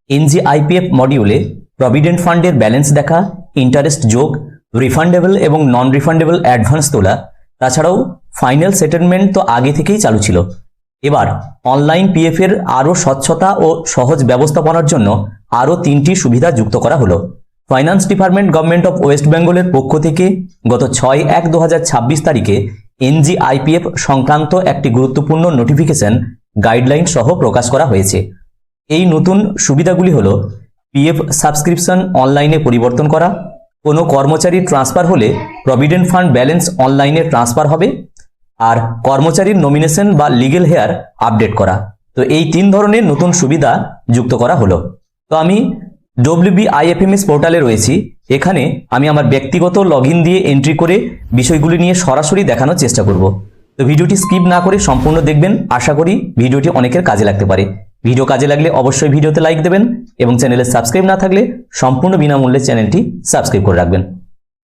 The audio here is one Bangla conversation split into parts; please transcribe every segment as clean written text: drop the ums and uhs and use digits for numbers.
এনজিআইপিএফ মডিউলে প্রভিডেন্ট ফান্ডের ব্যালেন্স দেখা, ইন্টারেস্ট যোগ, রিফান্ডেবল এবং নন রিফান্ডেবল অ্যাডভান্স তোলা, তাছাড়াও ফাইনাল সেটেলমেন্ট তো আগে থেকেই চালু ছিল। এবার অনলাইন পিএফ এর আরও স্বচ্ছতা ও সহজ ব্যবস্থাপনার জন্য আরও 3টি সুবিধা যুক্ত করা হলো। Finance department government of West বেঙ্গলের পক্ষ থেকে গত 6/1/2026 তারিখে এনজিআইপিএফ সংক্রান্ত একটি গুরুত্বপূর্ণ নোটিফিকেশন গাইডলাইন সহ প্রকাশ করা হয়েছে। এই নতুন সুবিধাগুলি হলো পিএফ সাবস্ক্রিপশন অনলাইনে পরিবর্তন করা, কোনো কর্মচারী ট্রান্সফার হলে প্রভিডেন্ট ফান্ড ব্যালেন্স অনলাইনে ট্রান্সফার হবে, আর কর্মচারীর নমিনেশন বা লিগেল হেয়ার আপডেট করা। তো এই 3 ধরনের নতুন সুবিধা যুক্ত করা হলো। তো আমি WBIFMS পোর্টালে রয়েছি। এখানে আমি আমার ব্যক্তিগত লগইন দিয়ে এন্ট্রি করে বিষয়গুলি নিয়ে সরাসরি দেখানোর চেষ্টা করব। তো ভিডিওটি স্কিপ না করে সম্পূর্ণ দেখবেন। আশা করি ভিডিওটি অনেকের কাজে লাগতে পারে। ভিডিও কাজে লাগলে অবশ্যই ভিডিওতে লাইক দেবেন এবং চ্যানেলে সাবস্ক্রাইব না থাকলে সম্পূর্ণ বিনামূল্যে চ্যানেলটি সাবস্ক্রাইব করে রাখবেন।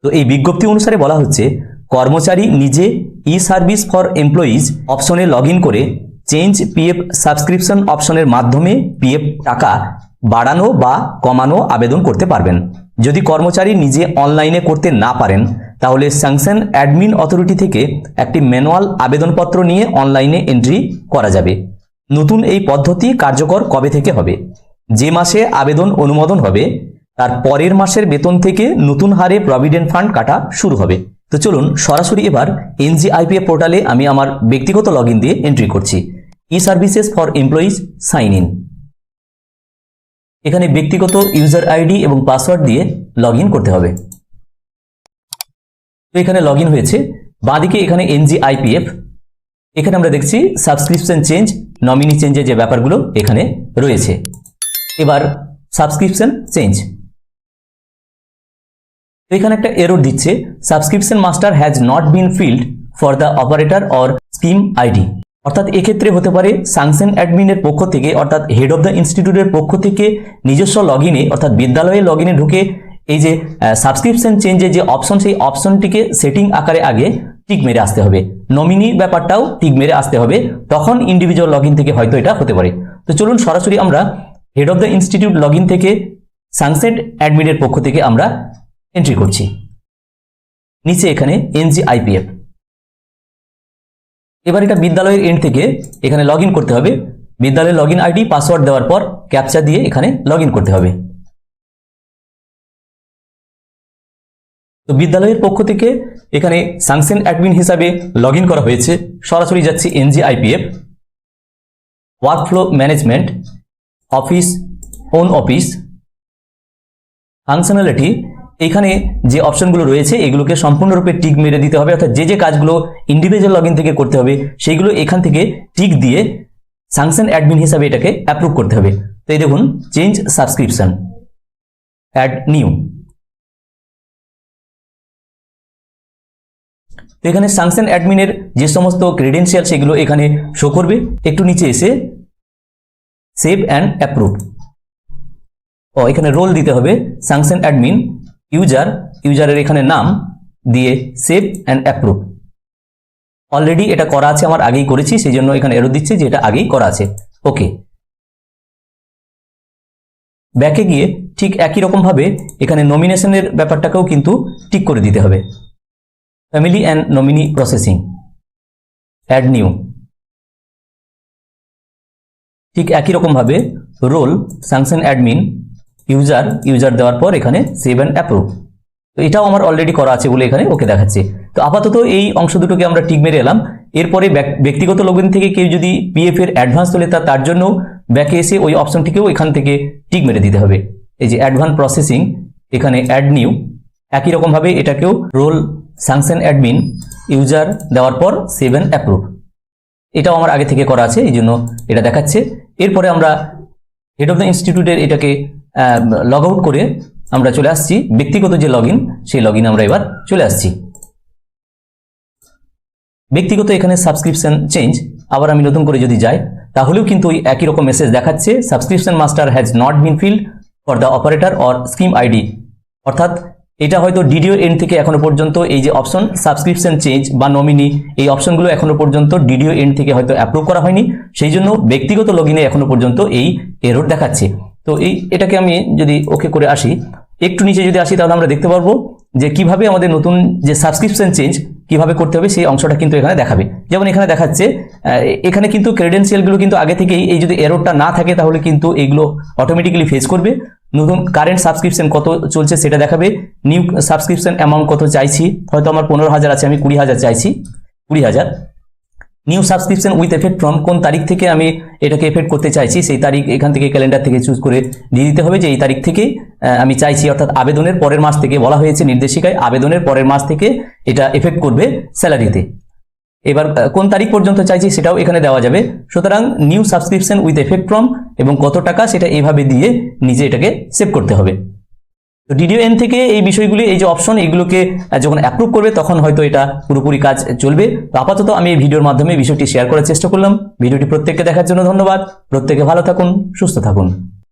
তো এই বিজ্ঞপ্তি অনুসারে বলা হচ্ছে, কর্মচারী নিজে ই সার্ভিস ফর এমপ্লয়িজ অপশনে লগইন করে চেঞ্জ পিএফ সাবস্ক্রিপশন অপশনের মাধ্যমে পিএফ টাকা বাড়ানো বা কমানো আবেদন করতে পারবেন। যদি কর্মচারী নিজে অনলাইনে করতে না পারেন, তাহলে স্যাংশন অ্যাডমিন অথরিটি থেকে একটি ম্যানুয়াল আবেদনপত্র নিয়ে অনলাইনে এন্ট্রি করা যাবে। নতুন এই পদ্ধতি কার্যকর কবে থেকে হবে? যে মাসে আবেদন অনুমোদন হবে তার পরের মাসের বেতন থেকে নতুন হারে প্রভিডেন্ট ফান্ড কাটা শুরু হবে। তো চলুন সরাসরি এবার এনজিআইপিএফ পোর্টালে আমি আমার ব্যক্তিগত লগইন দিয়ে এন্ট্রি করছি। E services for employees sign in. এখানে ব্যক্তিগত ইউজার আইডি এবং পাসওয়ার্ড দিয়ে লগইন করতে হবে। তো এখানে লগইন হয়েছে। বাঁদিকে এখানে এনজিআইপিএফ, এখানে আমরা দেখছি সাবস্ক্রিপশন চেঞ্জ, নমিনি চেঞ্জের যে ব্যাপারগুলো এখানে রয়েছে। এবার সাবস্ক্রিপশন চেঞ্জ, এখানে একটা এরর দিচ্ছে, subscription master has not been field for the operator or scheme ID. অর্থাৎ এক্ষেত্রে হতে পারে স্যাংশন অ্যাডমিনের পক্ষ থেকে, অর্থাৎ হেড অফ দ্য ইনস্টিটিউটের পক্ষ থেকে নিজস্ব লগইনে অর্থাৎ বিদ্যালয়ের লগইনে ঢুকে এই যে সাবস্ক্রিপশন চেঞ্জের যে অপশন, সেই অপশনটিকে সেটিং আকারে আগে টিক মেরে আসতে হবে। নমিনি ব্যাপারটাও টিক মেরে আসতে হবে, তখন ইন্ডিভিজুয়াল লগইন থেকে হয়তো এটা হতে পারে। তো চলুন সরাসরি আমরা head of the institute login থেকে স্যাংশন অ্যাডমিনের পক্ষ থেকে আমরা এন্ট্রি করছি। নিচে এখানে এনজিআইপিএফ। এবার এটা বিদ্যালয়ের এন্ড থেকে এখানে লগইন করতে হবে। বিদ্যালয়ের লগইন আইডি পাসওয়ার্ড দেওয়ার পর ক্যাপচা দিয়ে এখানে লগইন করতে হবে। তো বিদ্যালয়ের পক্ষ থেকে এখানে স্যাংশন অ্যাডমিন হিসাবে লগইন করা হয়েছে। সরাসরি যাচ্ছি NGIPF, workflow management, office, own office, functionality. এখানে যে অপশনগুলো রয়েছে এগুলোকে সম্পূর্ণরূপে টিক মেরে দিতে হবে, অর্থাৎ যে যে কাজগুলো ইন্ডিভিজুয়াল লগইন থেকে করতে হবে সেইগুলো এখান থেকে টিক দিয়ে স্যাংশন অ্যাডমিন হিসাবে এটাকে অ্যাপ্রুভ করতে হবে। তো এই দেখুন, চেঞ্জ সাবস্ক্রিপশন, অ্যাড নিউ। তো এখানে স্যাংশন অ্যাডমিনের যে সমস্ত ক্রেডেনশিয়াল সেগুলো এখানে শো করবে। একটু নিচে এসে সেভ অ্যান্ড অ্যাপ্রুভ, এখানে রোল দিতে হবে স্যাংশন অ্যাডমিন, ইউজারের এখানে নাম দিয়ে সেভ অ্যান্ড অ্যাপ্রুভ। অলরেডি এটা করা আছে, আমার আগেই করেছি, সেই জন্য এখানে এরর দিচ্ছে যে এটা আগেই করা আছে। ওকে, ব্যাকে গিয়ে ঠিক একই রকম ভাবে এখানে নমিনেশনের ব্যাপারটাকেও কিন্তু টিক করে দিতে হবে। Family and nominee processing, add new. ঠিক একই রকম ভাবে রোল স্যাংশন অ্যাডমিন, ইউজার দেওয়ার পর এখানে সেভ অ্যান্ড অ্যাপ্রুভ। তো এটাও আমার অলরেডি করা আছে বলে এখানে ওকে দেখাচ্ছে। তো আপাতত এই অংশ দুটোকে আমরা টিক মেরে এলাম। এরপরে ব্যক্তিগত লগইন থেকে কেউ যদি পিএফ এর অ্যাডভান্স তোলে তার জন্য ব্যাকে এসে ওই অপশনটিকেও এখান থেকে টিক মেরে দিতে হবে। এই যে অ্যাডভান্স প্রসেসিং, এখানে অ্যাড নিউ, একই রকম ভাবে এটাকেও রোল স্যাংশন অ্যাডমিন, ইউজার দেওয়ার পর সেভ অ্যান্ড অ্যাপ্রুভ। এটাও আমার আগে থেকে করা আছে, এই জন্য এটা দেখাচ্ছে। এরপরে আমরা হেড অফ দ্য ইনস্টিটিউটের এটাকে লগ আউট করে আমরা চলে আসছি ব্যক্তিগত যে লগইন, সেই লগইনে আমরা এবার চলে আসছি। ব্যক্তিগত এখানে সাবস্ক্রিপশন চেঞ্জ, আবার আমি নতুন করে যদি যাই তাহলেও কিন্তু ওই একই রকম মেসেজ দেখাচ্ছে, subscription master has not been field for the operator or scheme ID. অর্থাৎ এটা হয়তো ডিডিও এন্ড থেকে এখনো পর্যন্ত এই যে অপশন সাবস্ক্রিপশন চেঞ্জ বা নমিনি, এই অপশনগুলো এখনো পর্যন্ত ডিডিও এন্ড থেকে হয়তো অ্যাপ্রুভ করা হয়নি, সেই জন্য ব্যক্তিগত লগইনে এখনো পর্যন্ত এই এরর দেখাচ্ছে। তো এটাকে আমি যদি ওকে করে আসি, একটু নিচে যদি আসি তাহলে আমরা দেখতে পারবো যে কিভাবে আমাদের নতুন যে সাবস্ক্রিপশন চেঞ্জ কিভাবে করতে হবে সেই অংশটা কিন্তু এখানে দেখাবে। যেমন এখানে দেখাচ্ছে এখানে কিন্তু ক্রেডেন্সিয়ালগুলো কিন্তু আগে থেকেই, এই যদি এররটা না থাকে তাহলে কিন্তু এইগুলো অটোমেটিক্যালি ফেস করবে। নতুন কারেন্ট সাবস্ক্রিপশন কত চলছে সেটা দেখাবে, নিউ সাবস্ক্রিপশন অ্যামাউন্ট কত চাইছি, হয়তো আমার 15,000 আছে, আমি 20,000 চাইছি, 20,000। New subscription with effect from, কোন তারিখ থেকে আমি এটাকে এফেক্ট করতে চাইছি সেই তারিখ এখান থেকে ক্যালেন্ডার থেকে চুজ করে দিয়ে দিতে হবে যে এই তারিখ থেকে আমি চাইছি, অর্থাৎ আবেদনের পরের মাস থেকে, বলা হয়েছে নির্দেশিকায় আবেদনের পরের মাস থেকে এটা এফেক্ট করবে স্যালারিতে। এবার কোন তারিখ পর্যন্ত চাইছি সেটাও এখানে দেওয়া যাবে। সুতরাং new subscription with effect from এবং কত টাকা সেটা এইভাবে দিয়ে নিজে এটাকে সেভ করতে হবে। তো DDON থেকে এই বিষয়গুলি, এই যে অপশন, এগুলোকে যখন অ্যাপ্রুভ করবে তখন হয়তো এটা পুরোপুরি কাজ চলবে। তো আপাতত আমি এই ভিডিওর মাধ্যমে বিষয়টি শেয়ার করার চেষ্টা করলাম। ভিডিওটি প্রত্যেককে দেখার জন্য ধন্যবাদ। প্রত্যেকে ভালো থাকুন, সুস্থ থাকুন।